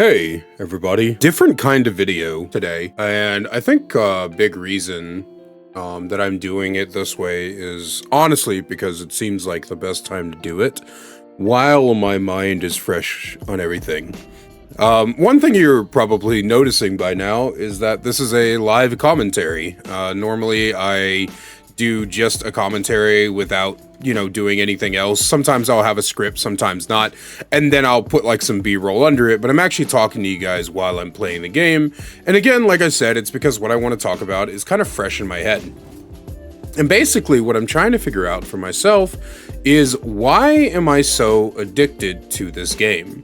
Hey everybody, different kind of video today, and I think a big reason that I'm doing it this way is honestly because it seems like the best time to do it while my mind is fresh on everything. One thing you're probably noticing by now is that this is a live commentary. Normally I do just a commentary without, doing anything else. Sometimes I'll have a script, sometimes not, and then I'll put like some B-roll under it, but I'm actually talking to you guys while I'm playing the game. And again, like I said, it's because what I want to talk about is kind of fresh in my head. And basically what I'm trying to figure out for myself is, why am I so addicted to this game?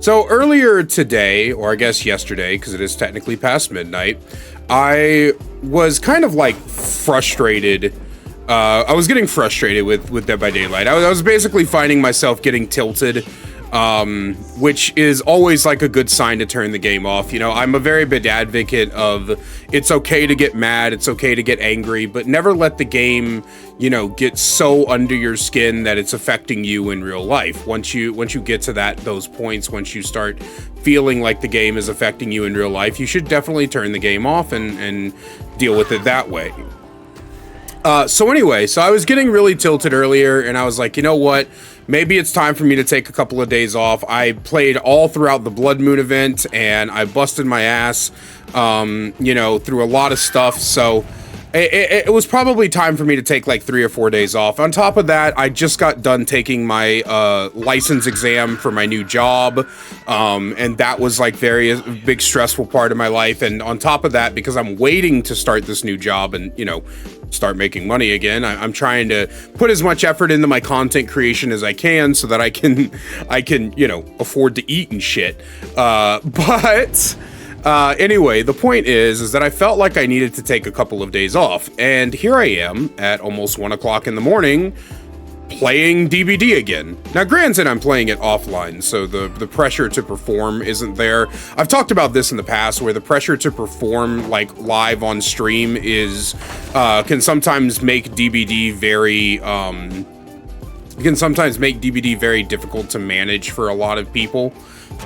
So earlier today, or I guess yesterday, because it is technically past midnight, I was kind of like frustrated. I was getting frustrated with Dead by Daylight. I was basically finding myself getting tilted, which is always like a good sign to turn the game off. I'm a very big advocate of it's okay to get mad, it's okay to get angry, but never let the game, get so under your skin that it's affecting you in real life. Once you get to those points, once you start feeling like the game is affecting you in real life, you should definitely turn the game off and deal with it that way. So I was getting really tilted earlier, and I was like, you know what? Maybe it's time for me to take a couple of days off. I played all throughout the Blood Moon event, and I busted my ass, through a lot of stuff. So it was probably time for me to take like 3 or 4 days off. On top of that, I just got done taking my license exam for my new job, and that was like very big stressful part of my life. And on top of that, because I'm waiting to start this new job and start making money again, I'm trying to put as much effort into my content creation as I can so that I can afford to eat and shit. Anyway, the point is that I felt like I needed to take a couple of days off, and here I am at almost 1 o'clock in the morning playing DBD again. Now granted, I'm playing it offline, so the pressure to perform isn't there. I've talked about this in the past, where the pressure to perform like live on stream is can sometimes make DBD very difficult to manage for a lot of people.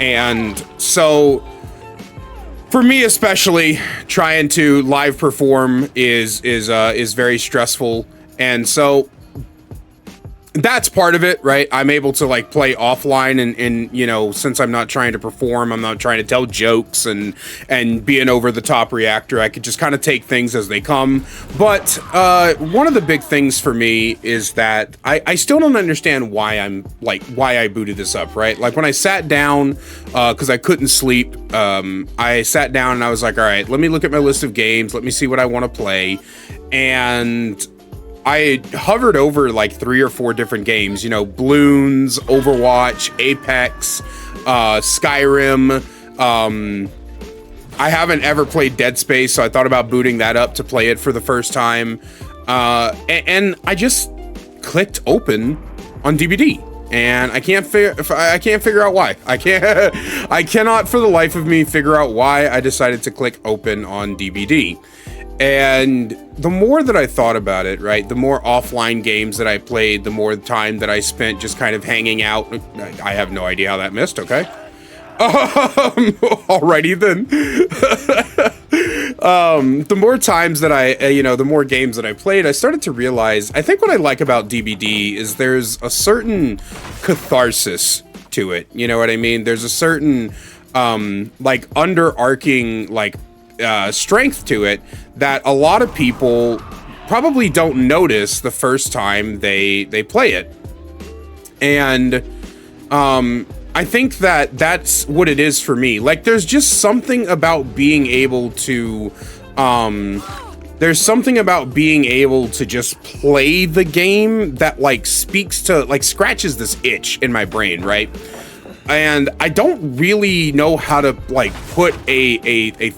And so for me especially, trying to live perform is very stressful, and so that's part of it, right? I'm able to like play offline, and since I'm not trying to perform, I'm not trying to tell jokes and be an over the top reactor, I could just kind of take things as they come. But one of the big things for me is that I still don't understand why I booted this up, right? Like when I sat down, because I couldn't sleep, I sat down and I was like, all right, let me look at my list of games, let me see what I want to play. And I hovered over like 3 or 4 different games, Bloons, Overwatch, Apex, Skyrim. I haven't ever played Dead Space, so I thought about booting that up to play it for the first time. And I just clicked open on DBD, and I can't figure out why. I cannot for the life of me figure out why I decided to click open on DBD. And the more that I thought about it, right, the more offline games that I played, the more time that I spent just kind of hanging out. I have no idea how that missed, okay? Alrighty then. The more times that the more games that I played, I started to realize, I think what I like about DBD is there's a certain catharsis to it. You know what I mean? There's a certain, underarching, strength to it that a lot of people probably don't notice the first time they play it. And I think that that's what it is for me. Like, there's just something about being able to just play the game that scratches this itch in my brain, right? And I don't really know how to put a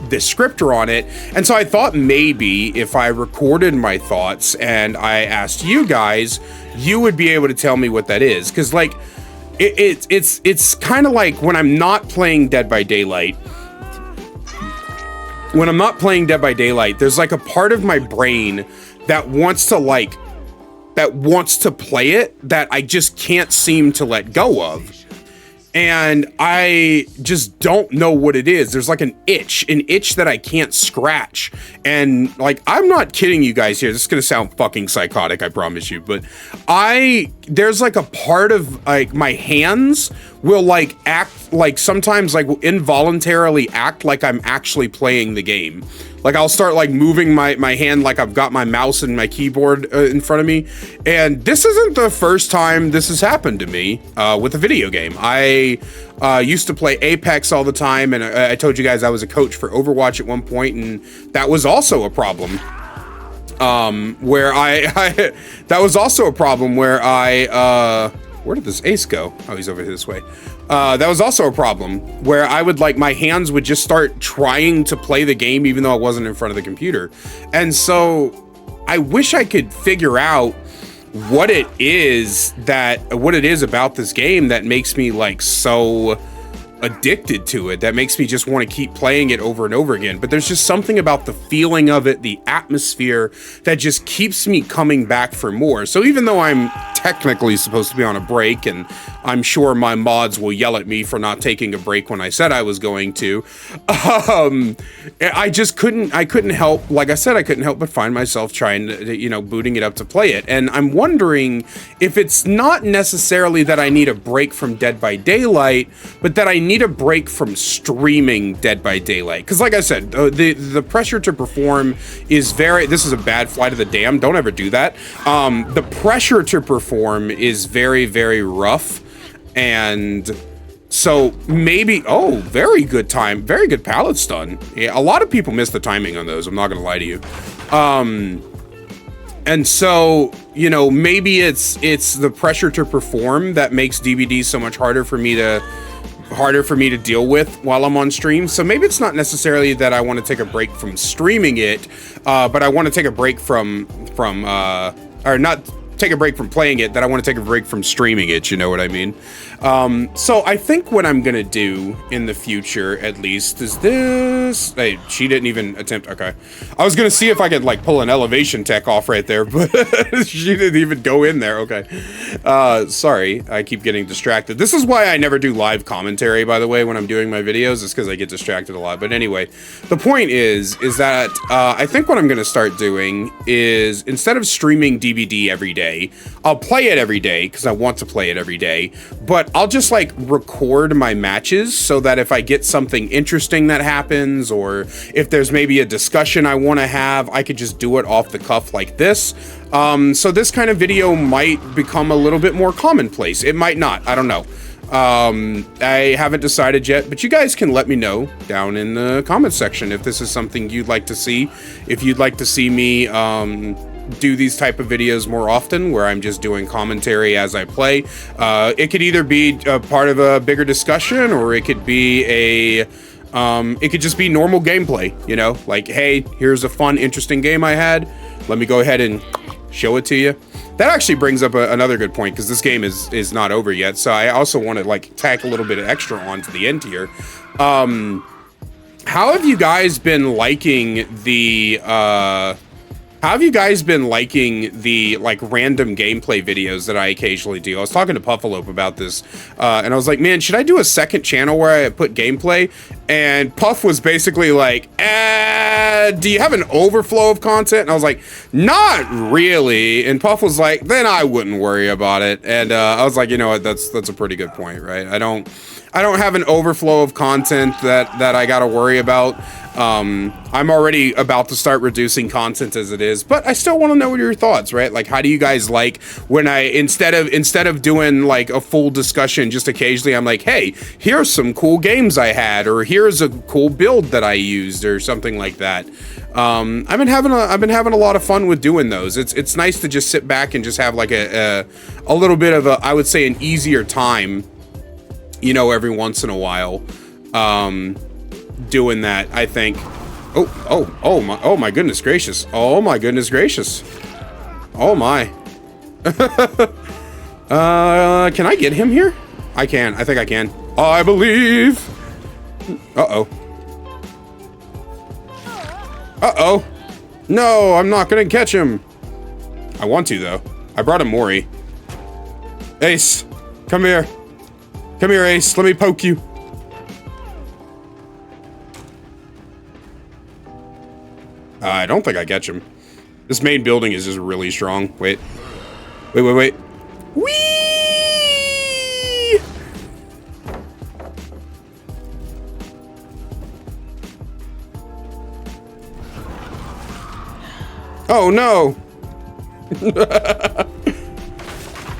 descriptor on it, and so I thought maybe if I recorded my thoughts and I asked you guys, you would be able to tell me what that is. Because it's kind of like when I'm not playing Dead by Daylight. When I'm not playing Dead by Daylight, there's like a part of my brain that wants to play it that I just can't seem to let go of. and I just don't know what it is. There's like an itch that I can't scratch. And like, I'm not kidding you guys here. This is gonna sound fucking psychotic, I promise you. But there's like a part of like my hands will like act like sometimes like involuntarily act like I'm actually playing the game. Like I'll start like moving my hand like I've got my mouse and my keyboard in front of me. And this isn't the first time this has happened to me with a video game. I used to play Apex all the time, and I told you guys I was a coach for Overwatch at one point, and that was also a problem. Where that was also a problem where where did this ace go? Oh, he's over this way. That was also a problem where I would like, my hands would just start trying to play the game even though I wasn't in front of the computer. And so I wish I could figure out what it is about this game that makes me like so addicted to it, that makes me just want to keep playing it over and over again. But there's just something about the feeling of it, the atmosphere, that just keeps me coming back for more. So even though I'm technically supposed to be on a break, and I'm sure my mods will yell at me for not taking a break when I said I was going to, I couldn't help, like I said, I couldn't help but find myself trying to, you know, booting it up to play it. And I'm wondering if it's not necessarily that I need a break from Dead by Daylight, but that I need a break from streaming Dead by Daylight. Because like I said, the pressure to perform is this is a bad fly to the dam, don't ever do that. The pressure to perform is very, very rough. And so maybe, oh, very good pallet stun. Yeah, a lot of people miss the timing on those, I'm not gonna lie to you. And so, you know, maybe it's the pressure to perform that makes DBD so much harder for me to deal with while I'm on stream. So maybe it's not necessarily that I want to take a break from streaming it, but I want to take a break or not take a break from playing it, that I want to take a break from streaming it, you know what I mean? So I think what I'm gonna do in the future, at least, is this. Hey, she didn't even attempt. Okay, I was gonna see if I could like pull an elevation tech off right there, but she didn't even go in there. Okay, sorry, I keep getting distracted. This is why I never do live commentary, by the way, when I'm doing my videos. It's because I get distracted a lot. But anyway, the point is that I think what I'm gonna start doing is, instead of streaming DBD every day, I'll play it every day because I want to play it every day, but I'll just like record my matches so that if I get something interesting that happens, or if there's maybe a discussion I want to have, I could just do it off the cuff like this. So this kind of video might become a little bit more commonplace. It might not, I don't know. I haven't decided yet, but you guys can let me know down in the comments section if this is something you'd like to see. If you'd like to see me do these type of videos more often, where I'm just doing commentary as I play. It could either be a part of a bigger discussion, or it could be it could just be normal gameplay, you know, like, hey, here's a fun, interesting game I had. Let me go ahead and show it to you. That actually brings up another good point, because this game is not over yet. So I also want to like tack a little bit of extra on to the end here. How have you guys been liking the like random gameplay videos that I occasionally do? I was talking to Puffalope about this, and I was like, man, should I do a second channel where I put gameplay? And Puff was basically like, do you have an overflow of content? And I was like, not really. And Puff was like, then I wouldn't worry about it. And I was like, you know what, that's a pretty good point, right? I don't have an overflow of content that I gotta worry about. I'm already about to start reducing content as it is, but I still want to know what your thoughts, right? Like, how do you guys like when I, instead of doing like a full discussion, just occasionally I'm like, hey, here's some cool games I had, or here's a cool build that I used, or something like that. I've been having a lot of fun with doing those. It's nice to just sit back and just have like a little bit of I would say an easier time, you know, every once in a while. Doing that, I think. Oh my goodness gracious. Oh my goodness gracious. Oh my. Can I get him here? I can. I think I can. I believe. Uh-oh. Uh-oh. No, I'm not gonna catch him. I want to, though. I brought him Mori. Ace, come here. Come here, Ace. Let me poke you. I don't think I catch him. This main building is just really strong. Wait. Wait. Whee! Oh, no.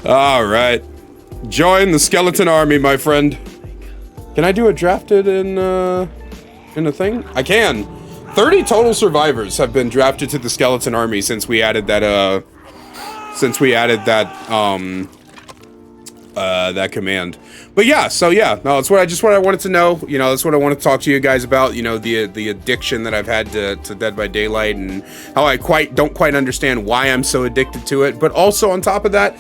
All right. Join the skeleton army, my friend. Can I do a drafted in a thing? I can. 30 total survivors have been drafted to the skeleton army since we added that that command. But yeah, so yeah, no, that's what I wanted to know. You know, that's what I want to talk to you guys about. You know, the addiction that I've had to Dead by Daylight, and how I don't quite understand why I'm so addicted to it. But also on top of that,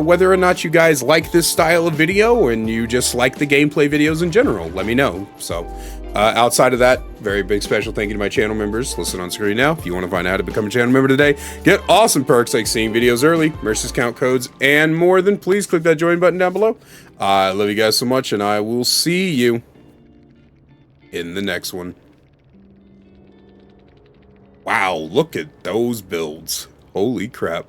whether or not you guys like this style of video and you just like the gameplay videos in general, let me know. So outside of that, very big special thank you to my channel members. Listen on screen now. If you want to find out how to become a channel member today, get awesome perks like seeing videos early, merch discount codes, and more, then please click that join button down below. I love you guys so much, and I will see you in the next one. Wow, look at those builds. Holy crap.